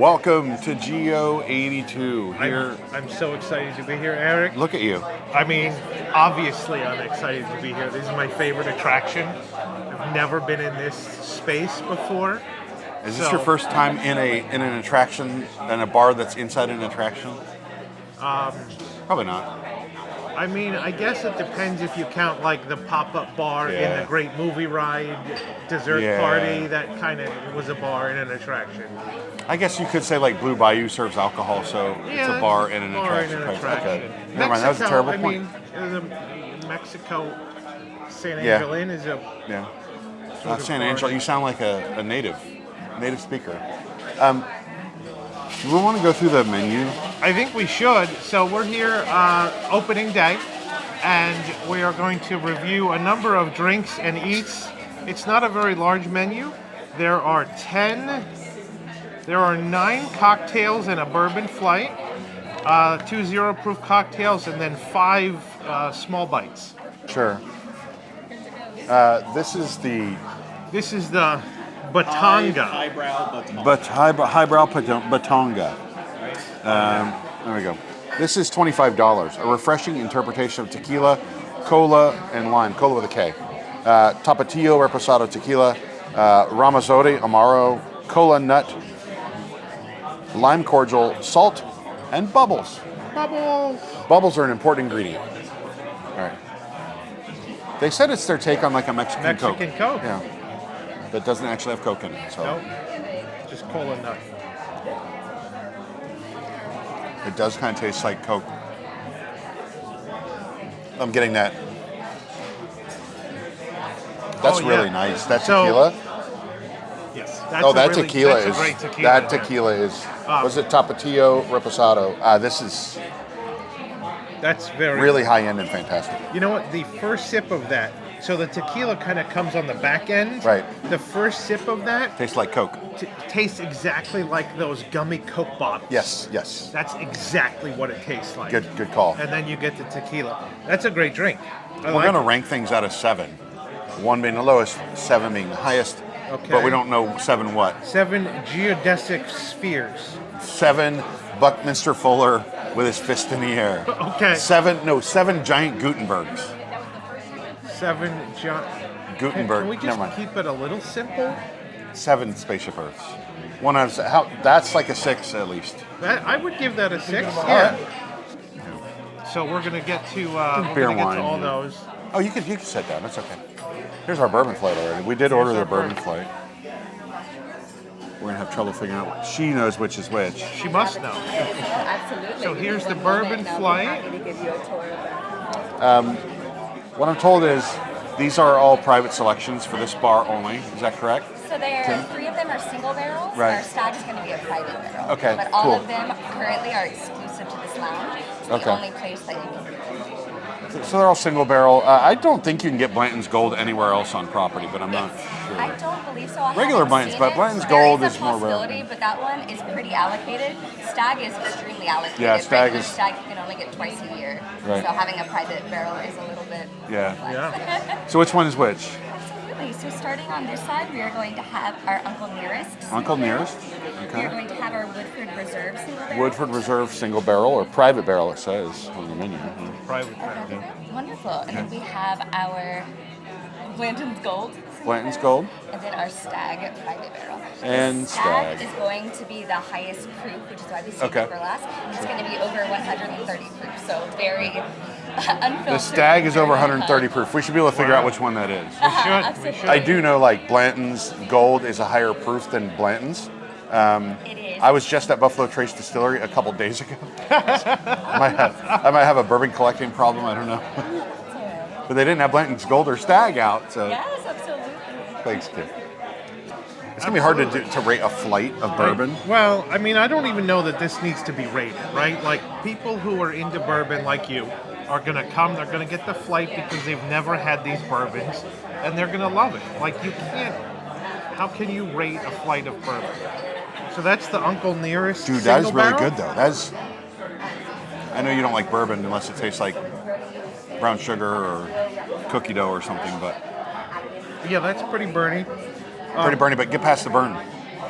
Welcome to GO82 here. I'm so excited to be here, Eric. Look at you. I mean, obviously I'm excited to be here. This is my favorite attraction. I've never been in this space before. Is this your first time in an attraction, in a bar that's inside an attraction? Probably not. I mean, I guess it depends if you count like the pop-up bar in the Great Movie Ride dessert party. That kind of was a bar in an attraction. I guess you could say like Blue Bayou serves alcohol, so it's a bar in an attraction. Okay. Never mind, that was a terrible point. I mean, Mexico, San Angelo Inn is a... Yeah. San Angelo, you sound like a native speaker. Do we want to go through the menu? I think we should. So we're here opening day, and we are going to review a number of drinks and eats. It's not a very large menu. There are 9 cocktails and a bourbon flight, 2 zero-proof cocktails, and then 5 small bites. Sure. This is the Batanga. Highbrow Batanga. There we go. This is $25. A refreshing interpretation of tequila, cola, and lime. Cola with a K. Tapatio Reposado Tequila, Ramazote Amaro, Cola Nut, lime cordial, salt, and bubbles. Bubbles are an important ingredient. All right. They said it's their take on like a Mexican Coke. Yeah. That doesn't actually have Coke in it. So. Nope. Just Cola Nut. It does kind of taste like Coke. I'm getting that. That's really nice. That's tequila? Yes. That tequila is. Great tequila. That tequila is. Was it Tapatio Reposado? That's really high end and fantastic. You know what? The first sip of that. So the tequila kind of comes on the back end. Right. The first sip of that tastes like Coke. Tastes exactly like those gummy Coke bottles. Yes. That's exactly what it tastes like. Good call. And then you get the tequila. That's a great drink. We're going to rank things out of 7. 1 being the lowest, 7 being the highest. Okay. But we don't know 7 what. 7 geodesic spheres. 7 Buckminster Fuller with his fist in the air. Okay. 7 giant Gutenbergs. 7 giant... Gutenberg. Can we just keep it a little simple? 7 Spaceship Earths. 1 out of that's like a 6 at least. I would give that a 6. Yeah. So we're gonna get to all those. Oh, you can sit down. That's okay. Here's our bourbon flight already. We did order the bourbon flight. We're gonna have trouble figuring out. She knows which is which. She must know. Absolutely. So here's the bourbon flight. What I'm told is these are all private selections for this bar only. Is that correct? So 3 of them are single barrels. Right. Our Stag is going to be a private barrel. Okay, But all of them currently are exclusive to this lounge. It's the only place that you can drink. So they're all single barrel. I don't think you can get Blanton's Gold anywhere else on property, but I'm not sure. I don't believe so. Regular Blanton's, but Blanton's Gold is more rare. But that one is pretty allocated. Stag is extremely allocated. Yeah, Stag you can only get twice a year. Right. So having a private barrel is a little bit less. So which one is which? Absolutely. So starting on this side, we are going to have our Uncle Nearest. Uncle Nearest. Okay. We are going to have our Woodford Reserve single barrel. Woodford Reserve single barrel or private barrel, it says on the menu. Private barrel. Wonderful. And then we have our Blanton's Gold. Blanton's Gold. And then our Stag private barrel. And Stag is going to be the highest proof, which is why we saved it for last. It's going to be over 130 proof, so very unfiltered. The Stag is over 130 proof. We should be able to figure out which one that is. We should. I do know like Blanton's Gold is a higher proof than Blanton's. It is. I was just at Buffalo Trace Distillery a couple days ago. I might have a bourbon collecting problem. I don't know. But they didn't have Blanton's Gold or Stag out. So. Yes, absolutely. Thanks, kid. It's going to be hard to rate a flight of bourbon. Well, I mean, I don't even know that this needs to be rated, right? Like, people who are into bourbon like you are going to come, they're going to get the flight because they've never had these bourbons, and they're going to love it. Like, how can you rate a flight of bourbon? So that's the Uncle Nearest. Dude, that is really good, though. I know you don't like bourbon unless it tastes like brown sugar or cookie dough or something, but... Yeah, that's pretty burny. Pretty burny, but get past the burn.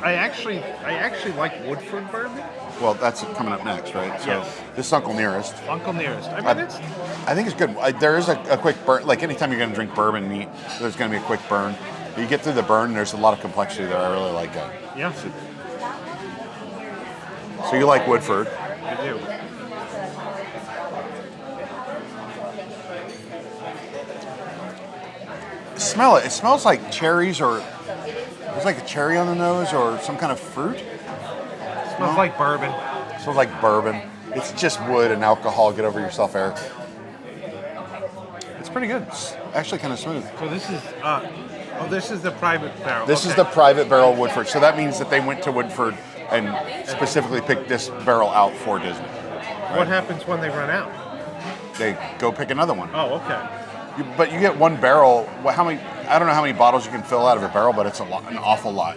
I actually like Woodford bourbon. Well, that's coming up next, right? So Yes. this is Uncle Nearest. Uncle Nearest. I mean, it's I think it's good. There is a quick burn. Like anytime you're going to drink bourbon neat, there's going to be a quick burn. But you get through the burn, there's a lot of complexity there. I really like that. yeah. So you like Woodford. I do. Smell it. It smells like cherries or there's like a cherry on the nose or some kind of fruit. Smells like bourbon. It smells like bourbon. It's just wood and alcohol. Get over yourself, Eric. It's pretty good. It's actually kind of smooth. So this is the private barrel. This is the private barrel Woodford. So that means that they went to Woodford and specifically picked this barrel out for Disney. What happens when they run out? They go pick another one. Oh, okay. But you get one barrel. How many? I don't know how many bottles you can fill out of a barrel, but it's an awful lot.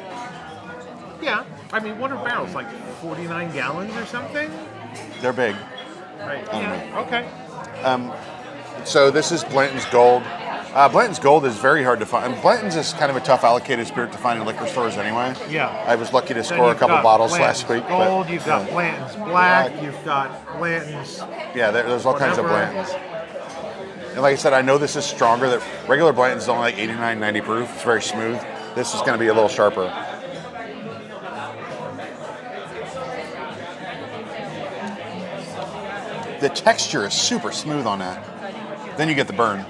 Yeah. I mean, what are barrels? Like 49 gallons or something? They're big. Right. I don't Yeah. Okay. So this is Blanton's Gold. Blanton's Gold is very hard to find. And Blanton's is kind of a tough allocated spirit to find in liquor stores anyway. Yeah. I was lucky to Then score a you've couple got bottles Blanton's last week. Gold, but, you've got Blanton's Black, you've got Blanton's. Yeah, there's all kinds of whatever. Blantons. And like I said, I know this is stronger. That regular Blanton's is only like 89, 90 proof. It's very smooth. This is going to be a little sharper. The texture is super smooth on that. Then you get the burn.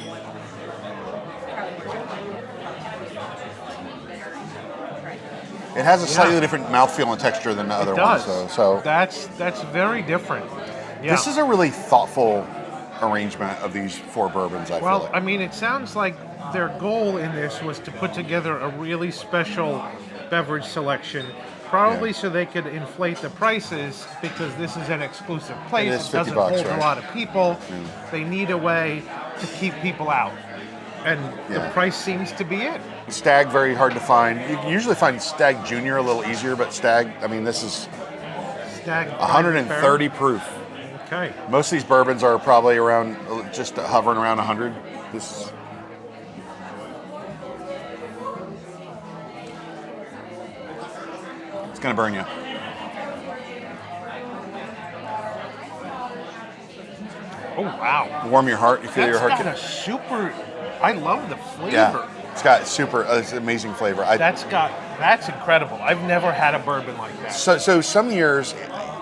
It has a slightly different mouthfeel and texture than the other It does. ones. So That's very different. Yeah. this is a really thoughtful arrangement of these four bourbons, I feel Well, like. I mean, it sounds like their goal in this was to put together a really special beverage selection, probably so they could inflate the prices because this is an exclusive place. It is It doesn't $50, hold right? a lot of people. They need a way to keep people out. And the Yeah. price seems to be it. Stag, very hard to find. You can usually find Stag Junior a little easier, but Stag, I mean, this is Stag 130 proof. Okay. Most of these bourbons are probably around, just hovering around 100. This is... It's going to burn you. Oh, wow. Warm your heart. You feel That's your heart. got a super... I love the flavor. Yeah. It's got it's amazing flavor. That's incredible. I've never had a bourbon like that. So some years,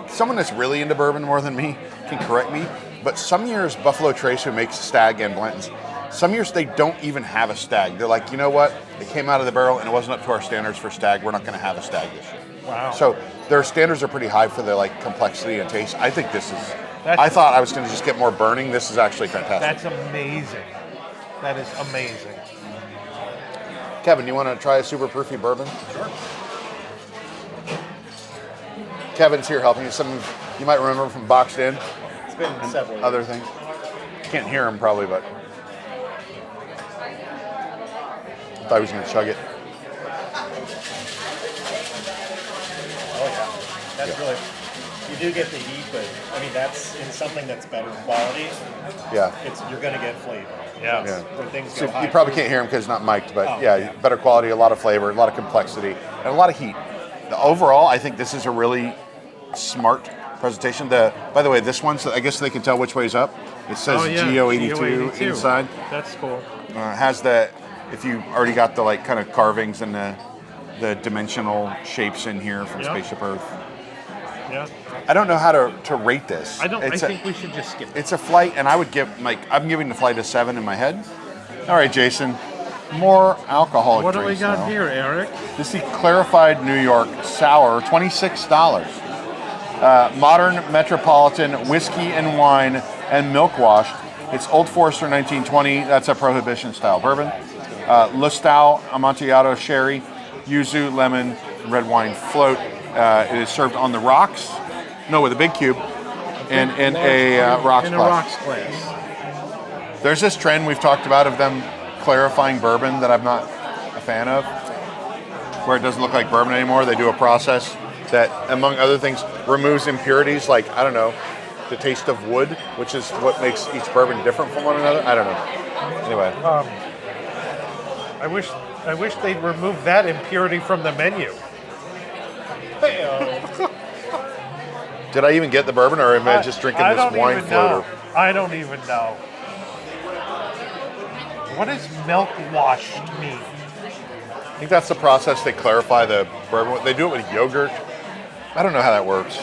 someone that's really into bourbon more than me can correct me, but some years Buffalo Trace, who makes Stag and Blanton's, some years they don't even have a Stag. They're like, you know what? It came out of the barrel and it wasn't up to our standards for Stag. We're not going to have a Stag this year. Wow. So their standards are pretty high for the complexity and taste. I think this is. That's- I thought I was going to just get more burning. This is actually fantastic. That's amazing. That is amazing. Kevin, you want to try a super proofy bourbon? Sure. Kevin's here helping you. Some you might remember from Boxed In. It's been several years. Other things. Can't hear him probably, but I thought he was going to chug it. Oh yeah, that's really. You do get the heat, but I mean that's in something that's better quality. Yeah. You're going to get flavor. Yeah. That's When things So go high. you probably can't hear him because it's not mic'd, but Oh, yeah, yeah. better quality, a lot of flavor, a lot of complexity, and a lot of heat. Overall, I think this is a really smart presentation. By the way, this one, so I guess they can tell which way's up. It says GO82 inside. That's cool. Has if you already got the kind of carvings and the dimensional shapes in here from Yeah. Spaceship Earth. Yeah. I don't know how to rate this. I It's think we should just skip it. It's a flight, and I would give I'm giving the flight a 7 in my head. All right, Jason, more alcoholic What do we drinks got now. here, Eric? This is the Clarified New York Sour, $26. Modern Metropolitan whiskey and wine and milk washed. It's Old Forester 1920. That's a prohibition style bourbon. Lustau Amontillado sherry, yuzu, lemon, red wine float. It is served on the rocks. No, with a big cube and in a rocks In a glass. rocks glass. There's this trend we've talked about of them clarifying bourbon that I'm not a fan of, where it doesn't look like bourbon anymore. They do a process that, among other things, removes impurities like, I don't know, the taste of wood, which is what makes each bourbon different from one another. I don't know. Anyway, I wish they'd remove that impurity from the menu. Did I even get the bourbon, or am I just drinking I this don't wine even know. floater? I don't even know. What does milk washed mean? I think that's the process they clarify the bourbon. They do it with yogurt. I don't know how that works.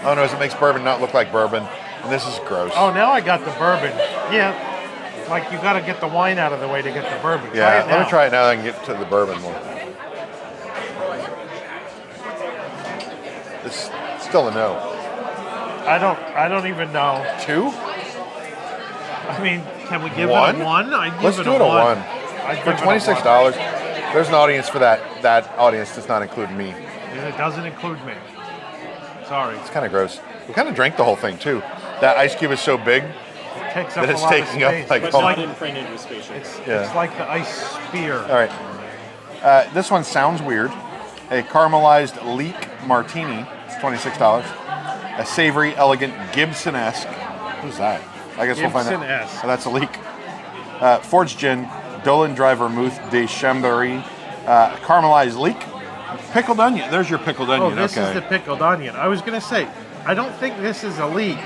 Oh no, it makes bourbon not look like bourbon, and this is gross. Oh, now I got the bourbon. Yeah, like you got to get the wine out of the way to get the bourbon. Yeah, let me try it now. I can get to the bourbon more. It's still a no. I don't even know. 2? I mean, can we give One? it a 1? I'd give Let's it do it a 1. I'd For give it a $26, there's an audience for that. That audience does not include me. 1. It doesn't include me. Sorry. It's kind of gross. We kind of drank the whole thing too. That ice cube is so big. It takes up That a it's lot taking of up, space. like, It's all- like, Imprinted with Spaceship. it's like the ice spear. All right. This one sounds weird. A caramelized leek martini. It's $26. A savory, elegant Gibson-esque. Who's that? I guess we'll find out. Gibson-esque. Oh, that's a leek. Forged gin, Dolan Dry Vermouth de Chambéry, caramelized leek, pickled onion. There's your pickled onion. Oh, this okay. is the pickled onion. I was gonna say, I don't think this is a leek.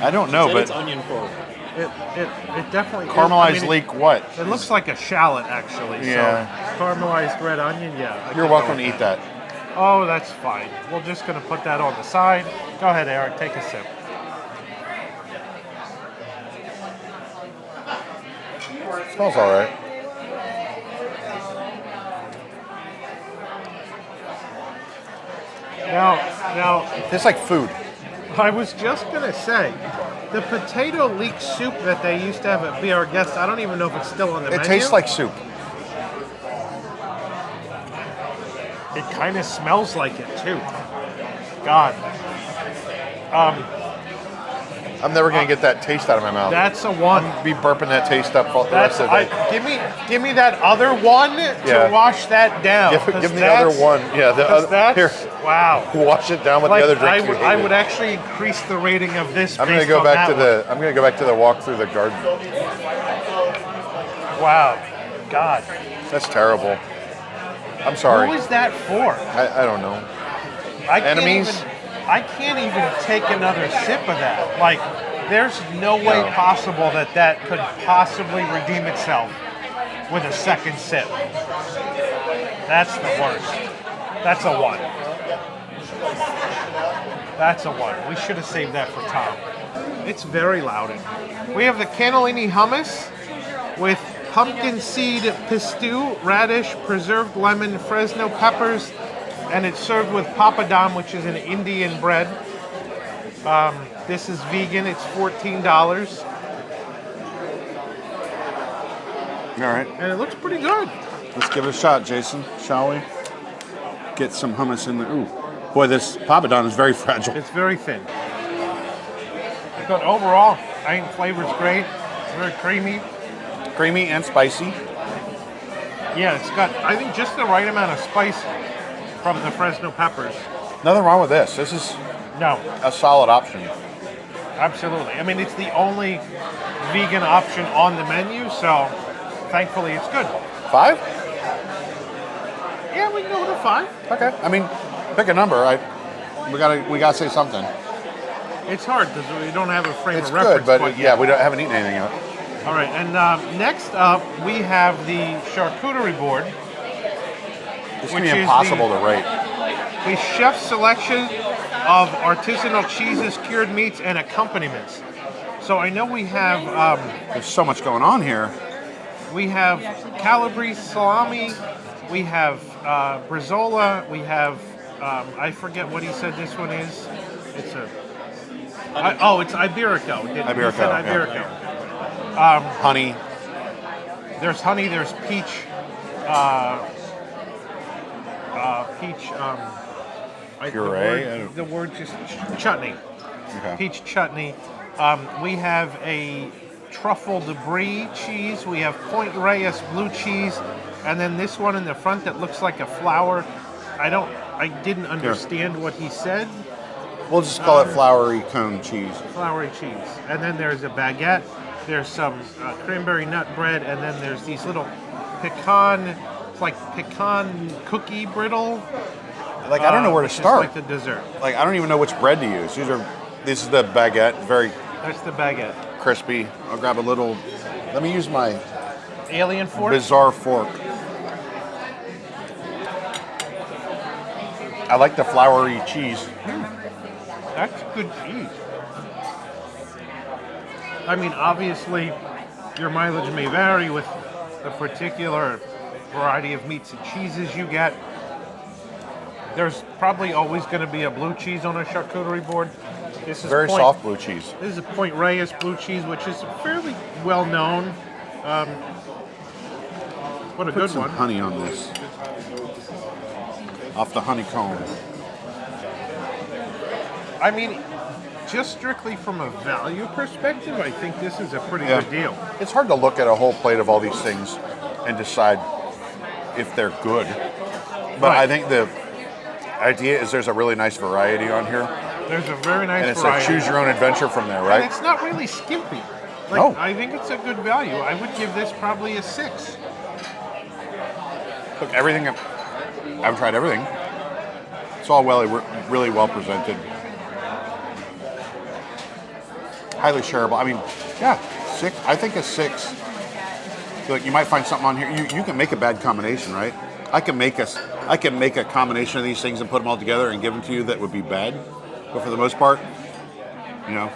I don't know, And it's but onion forward. It definitely is. caramelized I mean, leek. What? It looks like a shallot, actually. Yeah. So caramelized red onion, yeah. I You're can welcome go to with eat that. Oh, that's fine. We're just gonna put that on the side. Go ahead, Eric. Take a sip. Smells all right. Now, Tastes like food. I was just gonna say, the potato leek soup that they used to have at Be Our Guest. I don't even know if it's still on the menu. It tastes like soup. It kind of smells like it too. God, I'm never gonna get that taste out of my mouth. that's a 1. Be burping that taste up for the That's rest of the day. give me that other one Yeah. to wash that down. Give me the other one. Yeah, the other. That's Here, wow. wash it down with Like, the other drink. I would actually increase the rating of this. I'm gonna based go on back that to the. I'm gonna go back to the walk through the garden. one. Wow, God, That's terrible. I'm sorry. who is that for? I don't know. I can't Enemies? even- I can't even take another sip of that. Like, there's no way No. possible that could possibly redeem itself with a second sip. That's the worst. That's a 1. That's a 1. We should have saved that for Tom. It's very loud. We have the Cannellini Hummus with pumpkin seed pistou, radish, preserved lemon, Fresno peppers, and it's served with papadam, which is an Indian bread. This is vegan. It's $14, All right. and it looks pretty good. Let's give it a shot, Jason. Shall we? Get some hummus in there. Ooh, boy, this papadon is very fragile. It's very thin. But overall, I think flavor's great. It's very creamy. Creamy and spicy. Yeah, it's got, I think, just the right amount of spice from the Fresno peppers. Nothing wrong with this. This is No, a solid option. absolutely. I mean, it's the only vegan option on the menu, so thankfully it's good. 5? Yeah, we can go with a 5. Okay. I mean, pick a number. We gotta say something. It's hard because we don't have a frame It's of reference. good, but point yeah, yet. we haven't eaten anything yet. All right, and next up we have the charcuterie board. It's gonna Which be is impossible the- to rate. The chef's selection of artisanal cheeses, cured meats, and accompaniments. So I know we have There's so much going on here. Calabrese salami, we have Brizola, we have I forget what he said this one is. It's it's Iberico. He said Iberico, yeah. Iberico. Honey. There's honey. There's peach. Puree? The word just chutney. Okay. Peach chutney. We have a truffled brie cheese. We have Point Reyes blue cheese, and then this one in the front that looks like a flower. I didn't understand what he said. We'll just call it floury cone cheese. Floury cheese. And then there's a baguette. There's some cranberry nut bread, and then there's these little pecan cookie brittle. Like, I don't know where to which is start. like the dessert. Like, I don't even know which bread to use. This is the baguette, very That's the baguette. crispy. I'll grab a little. Let me use my Alien fork. bizarre fork. I like the floury cheese. That's good cheese. I mean, obviously, your mileage may vary with the particular variety of meats and cheeses you get. There's probably always going to be a blue cheese on a charcuterie board. This is Very soft blue cheese. This is a Point Reyes blue cheese, which is fairly well known. What a Put good some one. honey on this. Off the honeycomb. I mean, just strictly from a value perspective, I think this is a pretty Yeah. good deal. It's hard to look at a whole plate of all these things and decide if they're good. But Right. I think the idea is there's a really nice variety on here. There's a very nice And it's variety. a choose your own adventure from there, And right? it's not really skimpy. Like, No. I think it's a good value. I would give this probably a 6. Look, everything, I've tried everything. It's all really well presented. Highly shareable. I mean, yeah, 6. I think a 6. Like, you might find something on here. You can make a bad combination, right? I can make a combination of these things and put them all together and give them to you that would be bad. But for the most part, you know,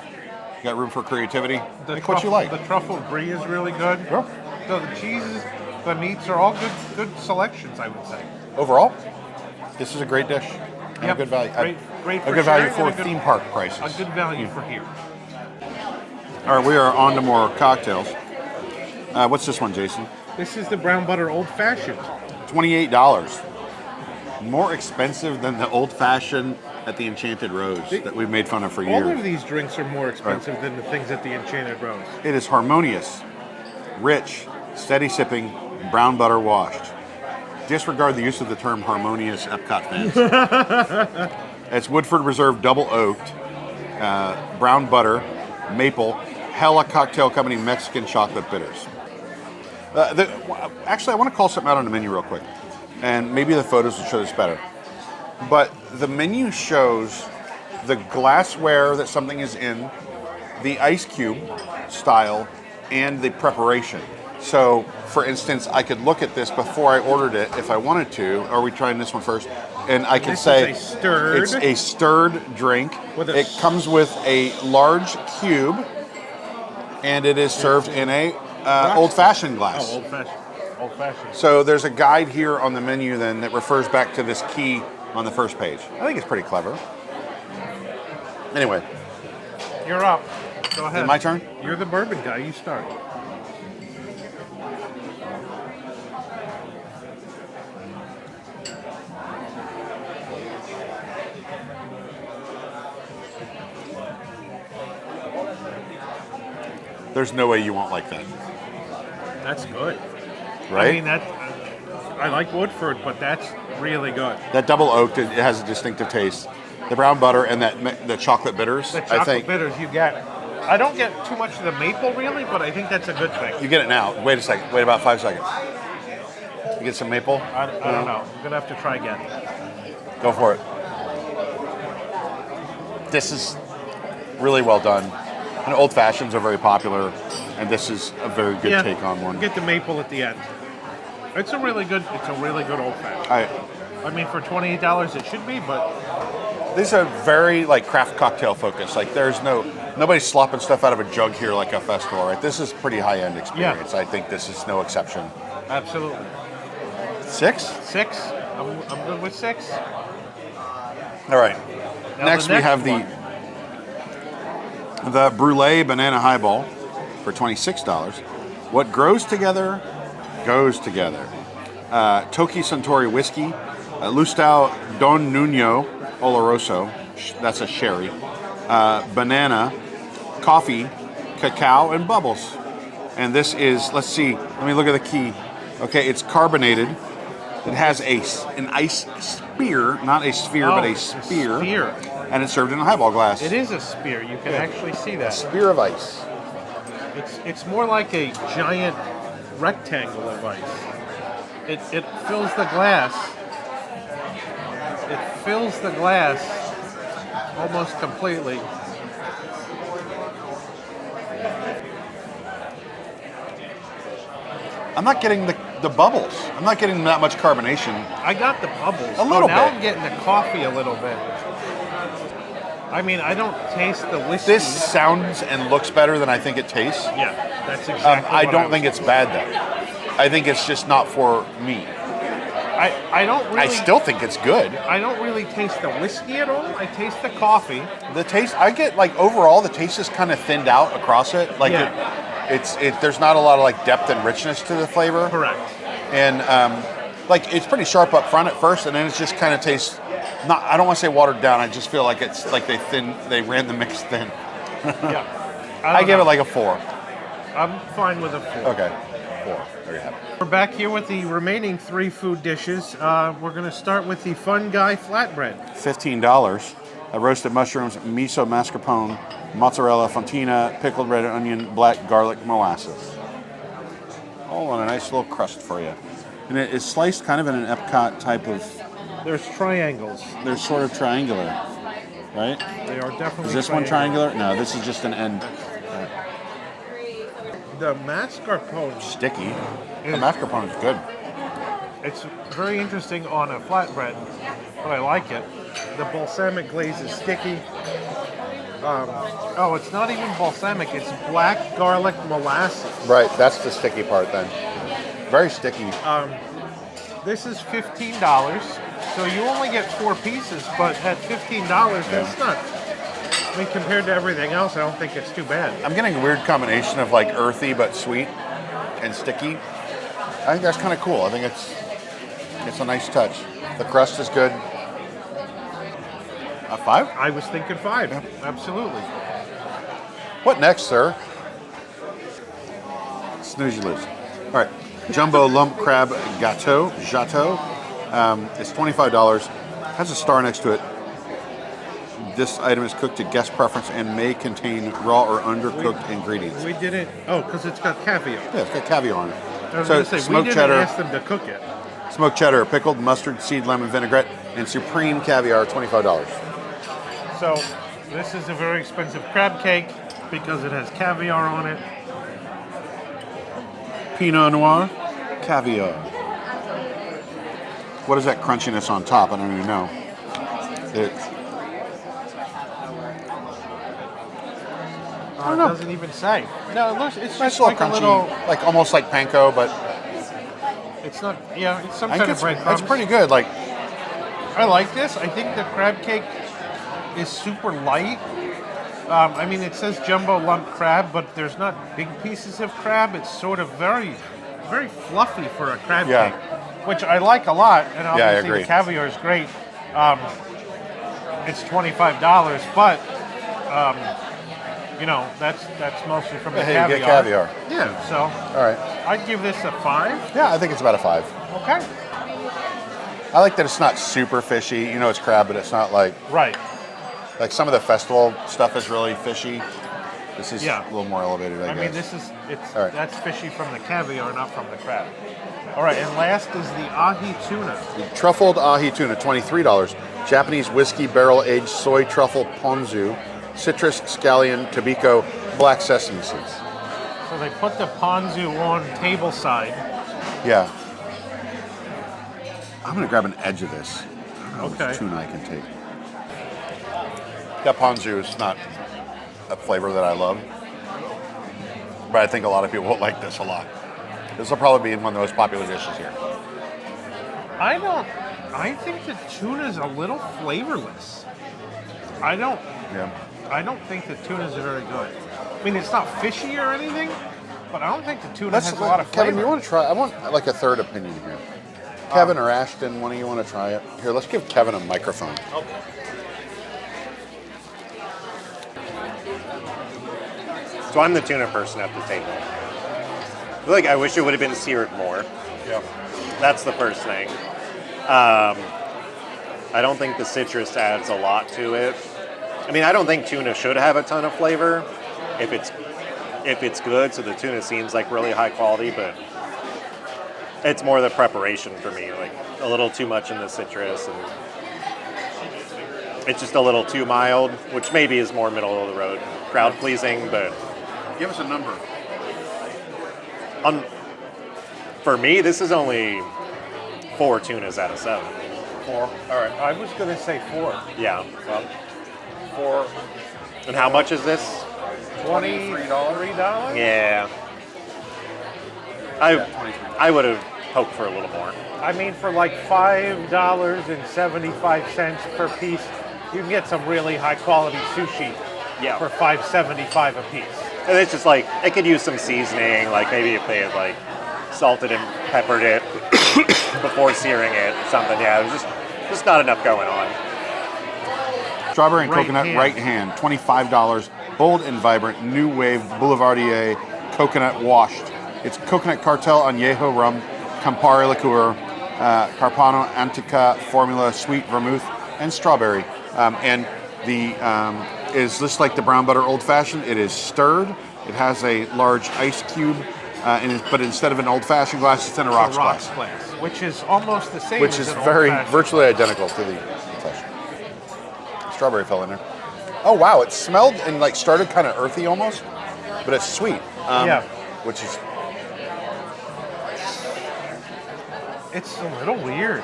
you got room for creativity. Make what you like. The truffled brie is really good. Sure. So the cheeses, the meats are all good selections, I would say. Overall, this is a great dish. And a Yep. good value. Great a for good value sharing for and a good- theme park prices. A good value for here. All right, we are on to more cocktails. What's this one, Jason? This is the brown butter old fashioned. $28. More expensive than the old fashioned at the Enchanted Rose that we've made fun of for All years. of these drinks are more expensive than the things at the Enchanted Rose. It is harmonious, rich, steady sipping, brown butter washed. Disregard the use of the term harmonious, EPCOT fans. It's Woodford Reserve double oaked, brown butter, maple, Hella Cocktail Company Mexican chocolate bitters. Actually, I want to call something out on the menu real quick, and maybe the photos will show this better. But the menu shows the glassware that something is in, the ice cube style, and the preparation. So, for instance, I could look at this before I ordered it if I wanted to. Are we trying this one first? And I can This say is a stirred. it's a stirred drink. With a It comes with a large cube, and it is served in a old-fashioned glass. Oh, old fashioned. Old fashioned. So there's a guide here on the menu then that refers back to this key on the first page. I think it's pretty clever. Anyway, You're up. Go ahead. is it my turn? You're the bourbon guy. You start. There's no way you won't like that, That's good. right? I mean, I like Woodford, but that's really good. That double oaked, it has a distinctive taste. The brown butter and the chocolate bitters, The chocolate I think. bitters you get. I don't get too much of the maple really, but I think that's a good thing. You get it now. Wait a second. Wait about 5 seconds. You get some maple? I don't know. I'm gonna have to try again. Go for it. This is really well done. And old fashions are very popular, and this is a very good take on one. Get the maple at the end. It's a really good old fashioned. I mean, for $28 it should be, but These are very like craft cocktail focused. Like there's nobody's slopping stuff out of a jug here like a festival, right? This is pretty high end experience. Yeah. I think this is no exception. absolutely. 6? 6. I'm good with 6. All right. Now Next we have one. the Brulee Banana Highball for $26. What grows together, goes together. Toki Suntory Whiskey, Lustau Don Nuno Oloroso, that's a sherry, banana, coffee, cacao, and bubbles. And this is, let's see, let me look at the key. Okay, it's carbonated. It has an ice spear, not a sphere, but a it's a spear. spear. And it's served in a highball glass. It is a spear. You can actually see that. Spear of ice. It's more like a giant rectangle of ice. It fills the glass It fills the glass almost completely. I'm not getting the bubbles. I'm not getting that much carbonation. I got the bubbles. A little now bit. I'm getting the coffee a little bit. I mean, I don't taste the whiskey. This sounds and looks better than I think it tastes. Yeah, that's exactly I what don't think it's bad though. I think it's just not for me. I don't really... I still think it's good. I don't really taste the whiskey at all. I taste the coffee. The taste, I get like overall, the taste is kind of thinned out across it. Like there's not a lot of like depth and richness to the flavor. Correct. And like it's pretty sharp up front at first, and then it just kind of tastes. Not, I don't want to say watered down. I just feel like it's like they ran the mix thin. Yeah. I give it like a 4. I'm fine with a 4. Okay, 4. There you have it. We're back here with the remaining 3 food dishes. We're going to start with the Funghi Flatbread. $15. Roasted mushrooms, miso mascarpone, mozzarella, fontina, pickled red onion, black garlic, molasses. All on a nice little crust for you. And it is sliced kind of in an EPCOT type of... There's triangles. They're sort of triangular, right? They are definitely Is this one triangular? No, this is just an end. The mascarpone, Sticky. The mascarpone is good. it's very interesting on a flatbread, but I like it. The balsamic glaze is sticky. It's not even balsamic, it's black garlic molasses. Right, that's the sticky part then. Very sticky. This is $15, so you only get 4 pieces, but at $15, that's not... I mean, compared to everything else, I don't think it's too bad. I'm getting a weird combination of like earthy but sweet and sticky. I think that's kind of cool. I think it's a nice touch. The crust is good. A 5? I was thinking 5, Yeah. absolutely. What next, sir? Snooze you lose. All right, jumbo lump crab Gateau. It's $25. Has a star next to it. This item is cooked to guest preference and may contain raw or undercooked ingredients. We didn't... Oh, because it's got caviar. Yeah, it's got caviar on it. I was So going to say, we smoked didn't cheddar, ask them to cook it. smoked cheddar, pickled mustard seed lemon vinaigrette, and supreme caviar, $25. So, this is a very expensive crab cake because it has caviar on it. Pinot Noir, caviar. What is that crunchiness on top? I don't even know. It doesn't even say. No, it looks... It's Nice just little like crunchy, a little... like almost like panko, but It's not... Yeah, it's some I kind think of breadcrumbs. it's pretty good. Like I like this. I think the crab cake is super light. I mean, it says jumbo lump crab, but there's not big pieces of crab. It's sort of very, very fluffy for a crab Yeah. cake, which I like a lot. And I obviously agree. the caviar is great. It's $25, but that's mostly from the hey, caviar. you get caviar. Yeah, so All right. I'd give this a 5. Yeah, I think it's about a 5. Okay. I like that it's not super fishy. You know, it's crab, but it's not like Right. some of the festival stuff is really fishy. This is Yeah. a little more elevated, I guess. mean, it's All right. that's fishy from the caviar, not from the crab. All right, and last is the ahi tuna. Truffled Ahi Tuna, $23. Japanese whiskey barrel-aged soy truffle ponzu, citrus, scallion, tobacco, black sesame seeds. So they put the ponzu on table side. Yeah. I'm going to grab an edge of this. I don't know Okay. which tuna I can take. That ponzu is not a flavor that I love, but I think a lot of people will like this a lot. This will probably be one of the most popular dishes here. I think the tuna's a little flavorless. I don't think the tuna's very good. I mean, it's not fishy or anything, but I don't think the tuna has a lot of flavor. Kevin, you want to try? I want like a third opinion here. Kevin or Ashton, one of you want to try it? Here, let's give Kevin a microphone. Okay. So I'm the tuna person at the table. I feel like I wish it would have been seared more. Yeah. That's the first thing. I don't think the citrus adds a lot to it. I mean, I don't think tuna should have a ton of flavor if it's good. So the tuna seems like really high quality, but it's more the preparation for me. Like a little too much in the citrus, and It's just a little too mild, which maybe is more middle of the road, crowd pleasing, but Give us a number. for me, this is only 4 tunas out of 7. 4. All right. I was gonna say 4. Yeah. Well, 4. and how much is this? $23. Yeah. I would have hoped for a little more. I mean, for like $5.75 per piece, you can get some really high quality sushi Yeah. for $5.75 a piece. And it's just like, it could use some seasoning, like maybe if they had like salted and peppered it before searing it or something. Yeah, there's just not enough going on. Strawberry and Right coconut hand. right hand, $25. Bold and vibrant, new wave Boulevardier coconut washed. It's coconut cartel añejo rum, Campari liqueur, Carpano Antica formula, sweet vermouth, and strawberry. And the is just like the brown butter old fashioned. It is stirred. It has a large ice cube, but instead of an old fashioned glass, it's in a rocks glass, Which is almost the same which as is an very old-fashioned. virtually identical to the old fashioned. Strawberry fell in there. Oh wow! It smelled and like started kind of earthy almost, but it's sweet. Yeah. Which is It's a little weird.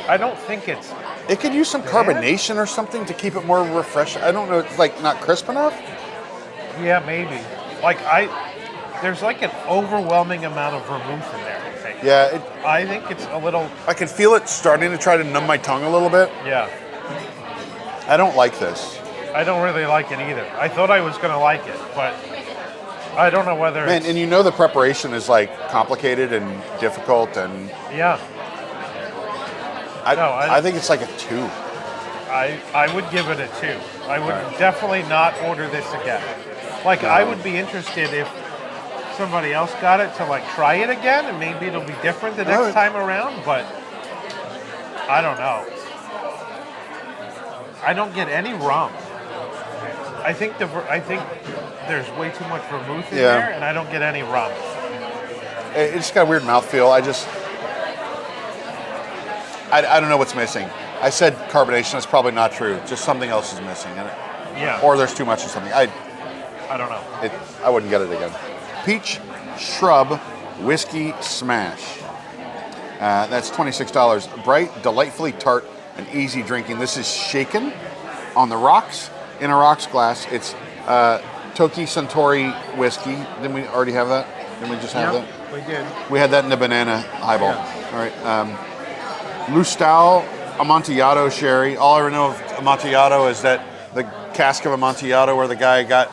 I don't think it's... It could use some carbonation or something to keep it more refreshing. I don't know. It's like not crisp enough. Yeah, maybe. There's like an overwhelming amount of vermouth in there, I think. Yeah, I think it's a little... I can feel it starting to try to numb my tongue a little bit. Yeah. I don't like this. I don't really like it either. I thought I was going to like it, but I don't know whether Man, it's... and you know the preparation is like complicated and difficult, and Yeah. I think it's like a 2. I would give it a 2. I would definitely not order this again. I would be interested if somebody else got it to try it again, and maybe it'll be different the next time around, but I don't know. I don't get any rum. I think there's way too much vermouth in there, and I don't get any rum. It's got a weird mouthfeel. I don't know what's missing. I said carbonation. That's probably not true. Just something else is missing in it. Yeah. Or there's too much of something. I don't know. I wouldn't get it again. Peach Shrub Whiskey Smash. That's $26. Bright, delightfully tart, and easy drinking. This is shaken on the rocks in a rocks glass. It's Toki Suntory whiskey. Didn't we already have that? Didn't we just have that? We did. We had that in the banana highball. Yeah. All right. Lustau Amontillado sherry. All I ever know of Amontillado is that the cask of Amontillado where the guy got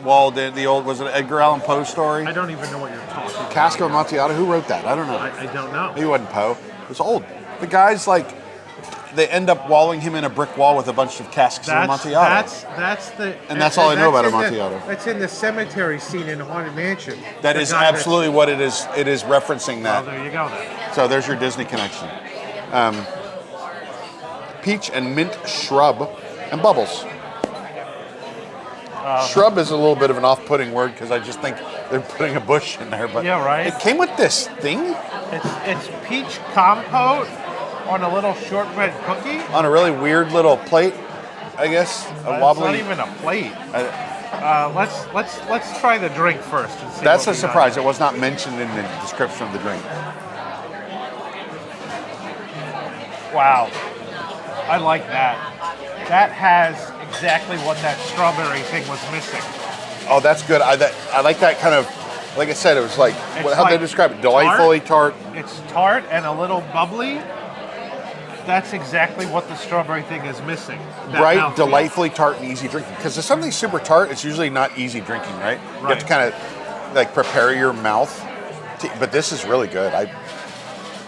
walled in, was it an Edgar Allan Poe story? I don't even know what you're talking about. Cask of Amontillado? Who wrote that? I don't know. I don't know. He wasn't Poe. It was old. The guy's they end up walling him in a brick wall with a bunch of casks of Amontillado. That's all I know about Amontillado. That's in the cemetery scene in Haunted Mansion. That is absolutely what it is. It is referencing that. Well, there you go then. So there's your Disney connection. Peach and mint shrub and bubbles. Shrub is a little bit of an off-putting word because I just think they're putting a bush in there. But yeah, right. It came with this thing It's peach compote on a little shortbread cookie. on a really weird little plate, I guess. It's not even a plate. Let's try the drink first. And see That's what a we surprise. got. It was not mentioned in the description of the drink. Wow, I like that. That has exactly what that strawberry thing was missing. Oh, that's good. I like that kind of. Like I said, it was like how they describe it. Delightfully tart. It's tart and a little bubbly. That's exactly what the strawberry thing is missing. That Bright, mouthfeel. delightfully tart and easy drinking. Because if something's super tart, it's usually not easy drinking, right? You have to kind of prepare your mouth. But this is really good.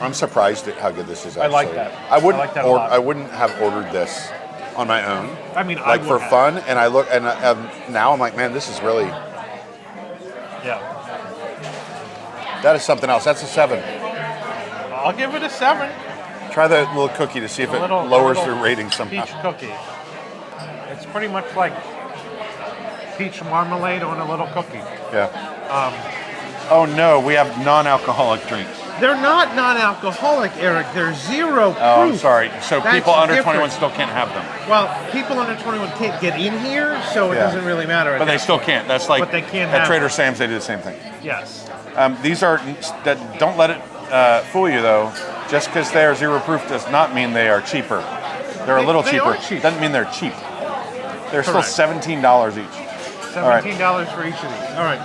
I'm surprised at how good this is. Actually. I like that. I wouldn't. I like that a lot. I wouldn't have ordered this on my own. I mean, I would for have. fun. And I look, and now I'm like, man, this is really. Yeah. That is something else. That's a 7. I'll give it a 7. Try that little cookie to see if it lowers their rating somehow. Peach cookie. It's pretty much like peach marmalade on a little cookie. Yeah. Oh no, we have non-alcoholic drinks. They're not non-alcoholic, Eric. They're zero proof. Oh, I'm sorry. So That's people under different. 21 still can't have them. Well, people under 21 can't get in here, so it Yeah. doesn't really matter. But they still can't. That's like But they can't at have Trader them. Sam's, they do the same thing. Yes. These are, don't let it fool you though. Just because they are zero proof does not mean they are cheaper. They're a little They cheaper. are cheap. Doesn't mean they're cheap. They're Correct. still $17 each. $17 for each of these. All right.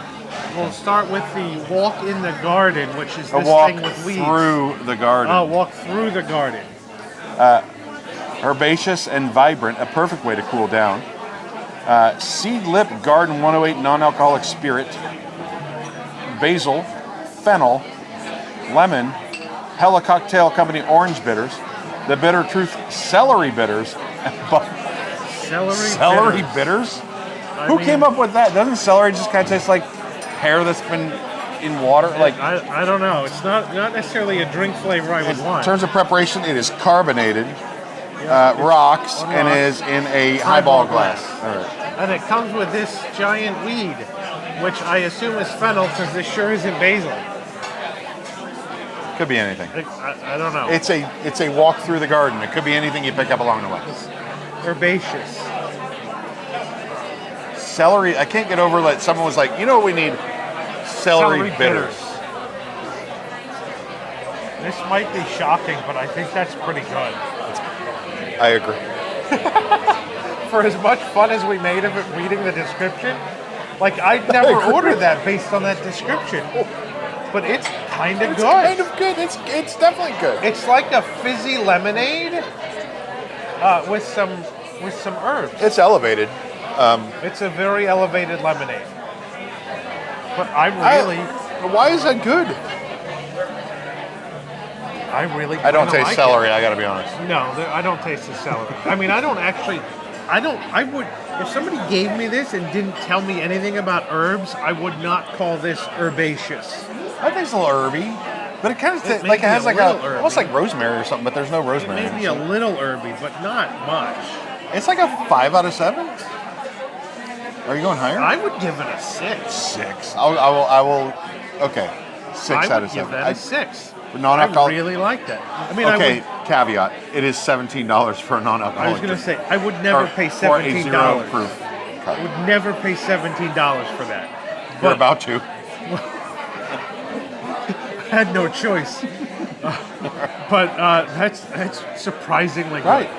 We'll start with the walk in the garden, which is A this walk thing with weeds. through the garden. Oh, walk through the garden. Herbaceous and vibrant, a perfect way to cool down. Seed Lip Garden 108 non-alcoholic spirit. Basil, fennel, lemon, Hella Cocktail Company orange bitters, the Bitter Truth celery bitters. Celery bitters? I Who mean, came up with that? Doesn't celery just kind of taste like hair that's been in water? Like, I don't know. It's not necessarily a drink flavor I would in want. terms of preparation, it is carbonated, rocks, on and rocks. is in a highball glass. All right. And it comes with this giant weed, which I assume is fennel because this sure isn't basil. Could be anything. I don't know. It's a walk through the garden. It could be anything you pick up along the way. Herbaceous. Celery. I can't get over that someone was like, you know what we need? Celery bitters. This might be shocking, but I think that's pretty good. I agree. For as much fun as we made of it reading the description, like I'd never ordered that based on that description. But it's kind of It's good. kind of good. It's definitely good. It's like a fizzy lemonade with some herbs. It's elevated. It's a very elevated lemonade. But Why is that good? I really I don't kinda taste like celery. I got to be honest. it. No, I don't taste the celery. I mean, I would, if somebody gave me this and didn't tell me anything about herbs, I would not call this herbaceous. I think it's a little herby, but it kind of It may like it be has a like little almost herby. like rosemary or something, but there's no rosemary. Maybe a little herby, but not much. It's like a 5 out of 7. Are you going higher? I would give it a 6. 6. I will. Okay, 6 I out would of give 7. that a 6. For non-alcoholic. I really like that. I mean, Okay, caveat: it is $17 for a non-alcoholic. I was going to say, I would never pay for a $17. zero proof cup. I would never pay $17 for that. You're But about to. I had no choice. But that's surprisingly good. Right.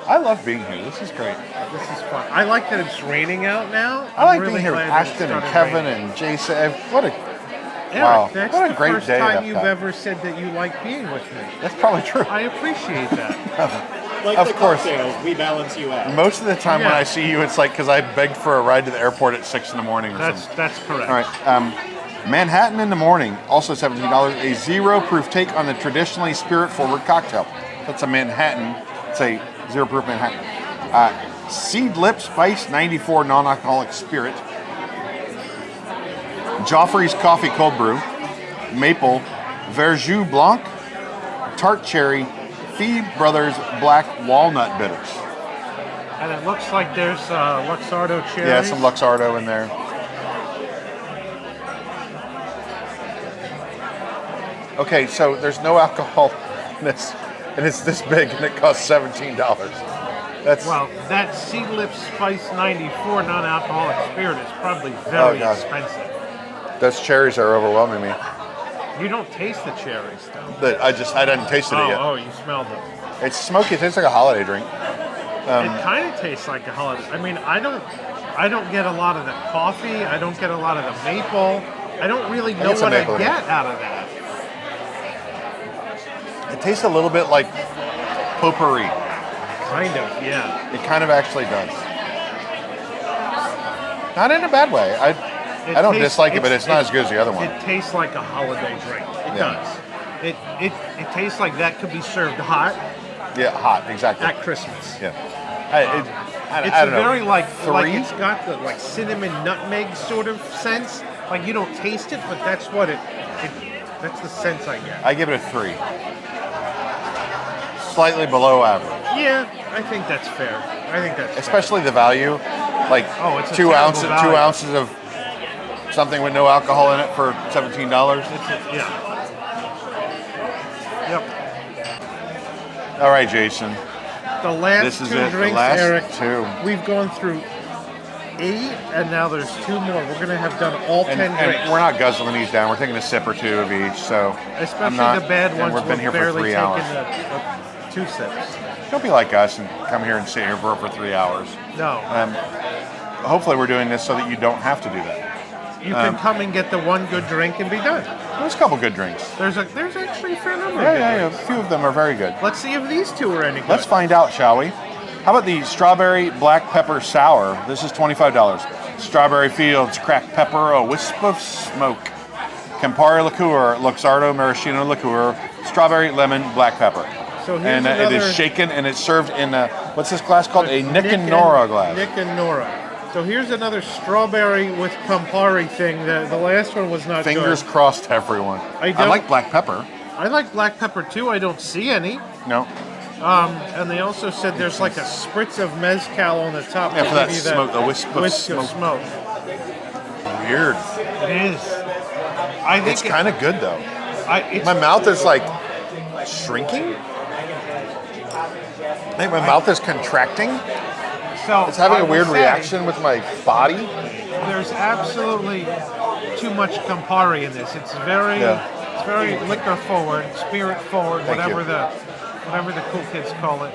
I love being here. This is great. This is fun. I like that it's raining out now. I like I'm really being here with glad that it Ashton and started Kevin raining. and Jason. What a Eric, wow. that's What a the great first day time at you've Epcot. ever said that you like being with me. That's probably true. I appreciate that. Like Of the course. cocktails, we balance you out. Most of the time when Yeah. I see you, it's like because I begged for a ride to the airport at 6 in the morning or something. That's correct. All right. Manhattan in the morning, also $17. A zero proof take on the traditionally spirit forward cocktail. That's a Manhattan. It's a zero proof Manhattan. Seed Lip Spice 94 non-alcoholic spirit. Joffrey's Coffee Cold Brew. Maple. Verjus Blanc. Tart Cherry. Fee Brothers Black Walnut Bitters. And it looks like there's Luxardo cherries. Yeah, some Luxardo in there. Okay, so there's no alcohol in this, and it's this big, and it costs $17. That's Well, that Sea Lip Spice 94 non-alcoholic spirit is probably very God. expensive. those cherries are overwhelming me. You don't taste the cherries, though. I didn't taste it yet. Oh, you smelled them. It's smoky. It tastes like a holiday drink. It kind of tastes like a holiday. I mean, I don't get a lot of the coffee. I don't get a lot of the maple. I don't really know get some what I maple in it. get out of that. It tastes a little bit like potpourri. Kind of, yeah. It kind of actually does. Not in a bad way. I don't dislike it, but it's not as good as the other one. It tastes like a holiday drink. It Yeah. does. It tastes like that could be served hot Yeah, hot, exactly. at Christmas. Yeah. It's I don't know. very like 3? it's got the like cinnamon nutmeg sort of sense. Like you don't taste it, but that's what that's the sense I get. I give it a 3. Slightly below average. Yeah, I think that's fair. I think that's fair. Especially the value. Like Oh, it's a 2 terrible ounces, value. 2 ounces of something with no alcohol in it for $17. Yeah. Yep. All right, Jason. The last This is two it, the drinks, last Eric. two. We've gone through 8, and now there's 2 more. We're going to have done all 10 And drinks. we're not guzzling these down. We're taking a sip or two of each. So Especially I'm not, the bad and ones. We've been here for barely 3 hours. taking 2 sips. Don't be like us and come here and sit here for 3 hours. No. Hopefully we're doing this so that you don't have to do that. You can come and get the one good drink and be done. There's a couple good drinks. There's actually a fair number of Yeah, good yeah, drinks. a few of them are very good. Let's see if these 2 are any good. Let's find out, shall we? How about the strawberry black pepper sour? This is $25. Strawberry fields, cracked pepper, a wisp of smoke. Campari liqueur, Luxardo maraschino liqueur, strawberry lemon black pepper. So here's and it is another- shaken and it's served in a, what's this glass called? A Nick and Nora glass. Nick and Nora. So here's another strawberry with Campari thing. The last one was not Fingers good. crossed, everyone. I I don't- like black pepper. I like black pepper too. I don't see any. No. And they also said there's like a spritz of mezcal on the top. Yeah, to for that give you smoke, the wisp of smoke. Weird. It is. I think It's kind of good though. it's, My mouth is like shrinking. I think my mouth is contracting. so It's having I a will weird say, reaction with my body. There's absolutely too much Campari in this. It's very liquor forward, spirit forward, Thank whatever you. whatever the cool kids call it.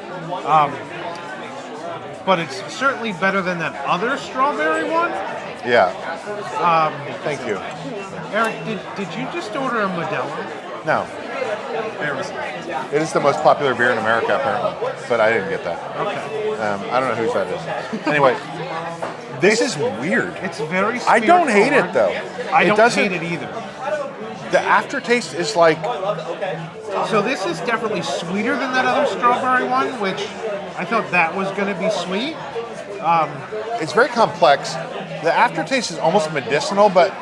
But it's certainly better than that other strawberry one. Yeah. Thank you. Eric, did you just order a Modelo? No. It is the most popular beer in America, apparently, but I didn't get that. Okay. I don't know whose that is. Anyway, this is weird. It's very I don't hate spirit it though. I don't doesn't- hate it either. The aftertaste is like, So this is definitely sweeter than that other strawberry one, which I thought that was going to be sweet. it's very complex. The aftertaste is almost medicinal, but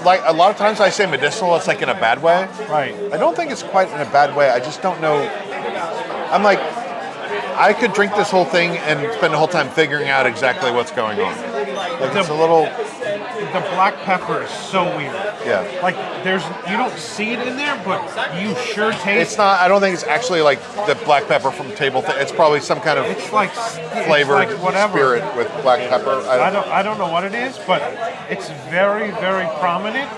like a lot of times I say medicinal, it's like in a bad way. Right. I don't think it's quite in a bad way. I just don't know. I'm like, I could drink this whole thing and spend the whole time figuring out exactly what's going on. Like it's a little, The black pepper is so weird. yeah. Like you don't see it in there, but you sure taste. It's not. I don't think it's actually like the black pepper from table. It's probably some kind of It's like flavored it's like whatever. spirit with black pepper. I don't know what it is, but it's very, very prominent.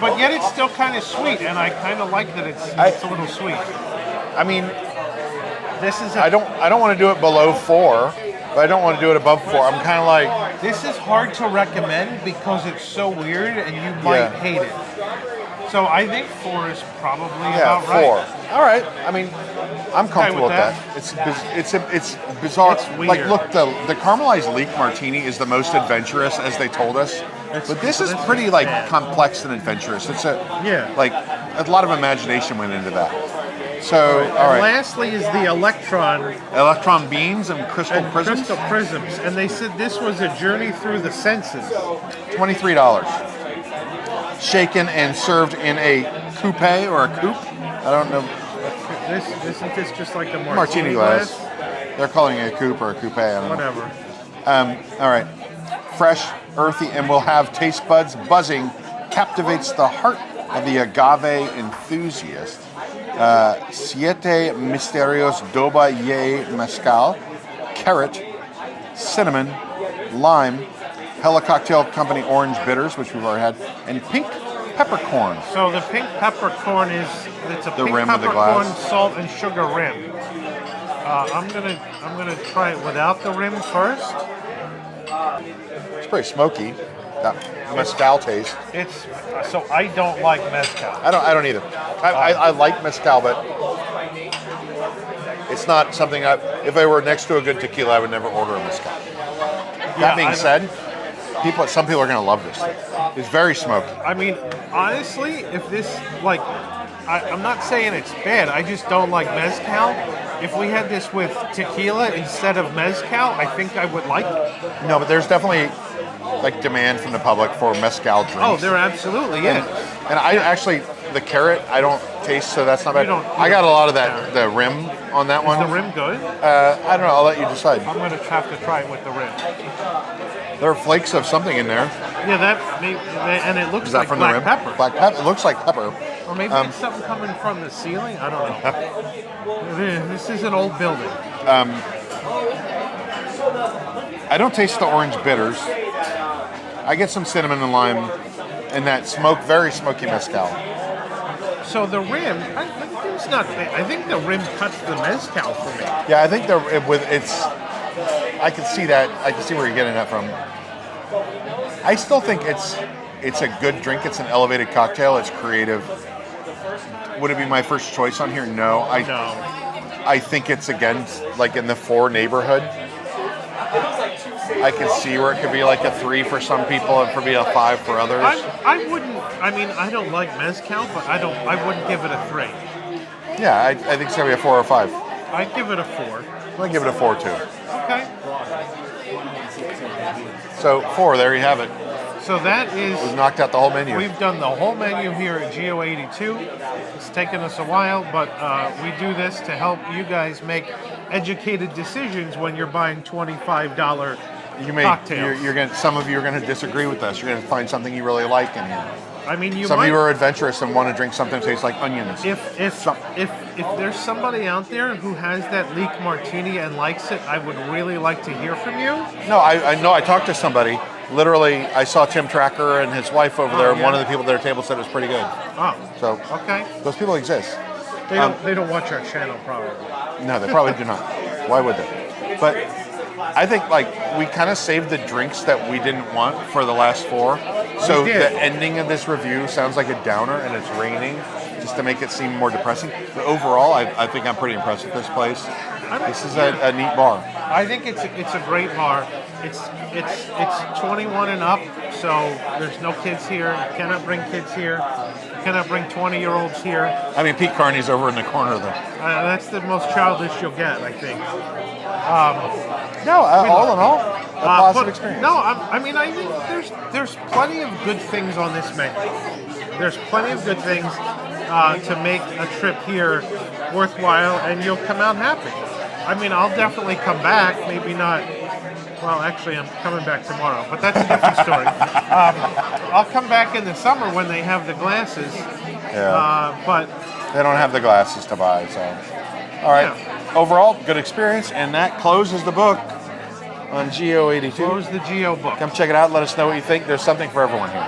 But yet it's still kind of sweet, and I kind of like that it's a little sweet. I mean, This is I don't want to do it below 4, but I don't want to do it above 4. I'm kind of like, This is hard to recommend because it's so weird, and you might Yeah. hate it. So I think 4 is probably yeah, about 4. right. All right. I mean, I'm comfortable with with that. that. It's bizarre. It's weird. Like, look, the caramelized leek martini is the most adventurous, as they told us. But this is pretty like complex and adventurous. It's like a lot of imagination went into that. So, all And right. lastly is the Electron Electron beans and crystal prisms. crystal prisms, and they said this was a journey through the senses. $23. Shaken and served in a coupe or a coupe. I don't know. Isn't this just like a Martini glass. They're calling it a coupe or a coupe. I don't know. Whatever. All right. Fresh, earthy, and will have taste buds buzzing. Captivates the heart of the agave enthusiast. Siete Misterios Doba Ye Mezcal. Carrot, cinnamon, lime, Hella Cocktail Company orange bitters, which we've already had, and pink peppercorn. So the pink peppercorn it's a The pink rim of the peppercorn, glass. salt and sugar rim. I'm gonna try it without the rim first. It's pretty smoky. That mezcal taste. So I don't like mezcal. I don't either. I like mezcal, but it's not something if I were next to a good tequila, I would never order a mezcal. That being said, some people are going to love this. It's very smoky. I mean, honestly, if this I'm not saying it's bad. I just don't like mezcal. If we had this with tequila instead of mezcal, I think I would like it. No, but there's definitely like demand from the public for mezcal drinks. Oh, there absolutely is. And I actually, the carrot, I don't taste, so that's not bad. I got a lot of that, the rim on that one. Is the rim good? I don't know, I'll let you decide. I'm going to have to try it with the rim. There are flakes of something in there. Yeah, and it looks Is that like from black the rim? pepper. Black pepper. It looks like pepper. Or maybe it's something coming from the ceiling. I don't know. This is an old building. I don't taste the orange bitters. I get some cinnamon and lime, and that very smoky mezcal. So the rim, it's not bad. I think the rim cuts the mezcal for me. Yeah, I think I can see that. I can see where you're getting that from. I still think it's a good drink. It's an elevated cocktail. It's creative. Would it be my first choice on here? No. I think it's again like in the 4 neighborhood. I can see where it could be like a 3 for some people and be a 5 for others. I wouldn't. I mean, I don't like mezcal, but I wouldn't give it a 3. Yeah, I think it's gonna be a 4 or 5. I'd give it a 4. I'll give it a 4 too. Okay. So 4, there you have it. So that is. We've knocked out the whole menu. We've done the whole menu here at GO82. It's taken us a while, but we do this to help you guys make educated decisions when you're buying $25 cocktails. Some of you are going to disagree with us. You're going to find something you really like in here. I mean, some of you are adventurous and want to drink something that tastes like onions. If there's somebody out there who has that leek martini and likes it, I would really like to hear from you. No, I know. I talked to somebody. Literally, I saw Tim Tracker and his wife over there, and one of the people at their table said it was pretty good. Oh, so okay. Those people exist. They don't watch our channel, probably. No, they probably do not. Why would they? But I think we kind of saved the drinks that we didn't want for the last 4. So the ending of this review sounds like a downer, and it's raining, just to make it seem more depressing. But overall, I think I'm pretty impressed with this place. This is a neat bar. I think it's a great bar. It's 21 and up, so there's no kids here. You cannot bring kids here. You cannot bring 20-year-olds here. I mean, Pete Carney's over in the corner, though. That's the most childish you'll get, I think. All in all, a positive experience. No, I think there's plenty of good things on this menu. There's plenty of good things to make a trip here worthwhile, and you'll come out happy. I mean, I'll definitely come back. Maybe not. Well, actually, I'm coming back tomorrow, but that's a different story. I'll come back in the summer when they have the glasses. Yeah. But they don't have the glasses to buy, so. All right. Yeah. Overall, good experience, and that closes the book on GO82. Close the GO book. Come check it out. Let us know what you think. There's something for everyone here.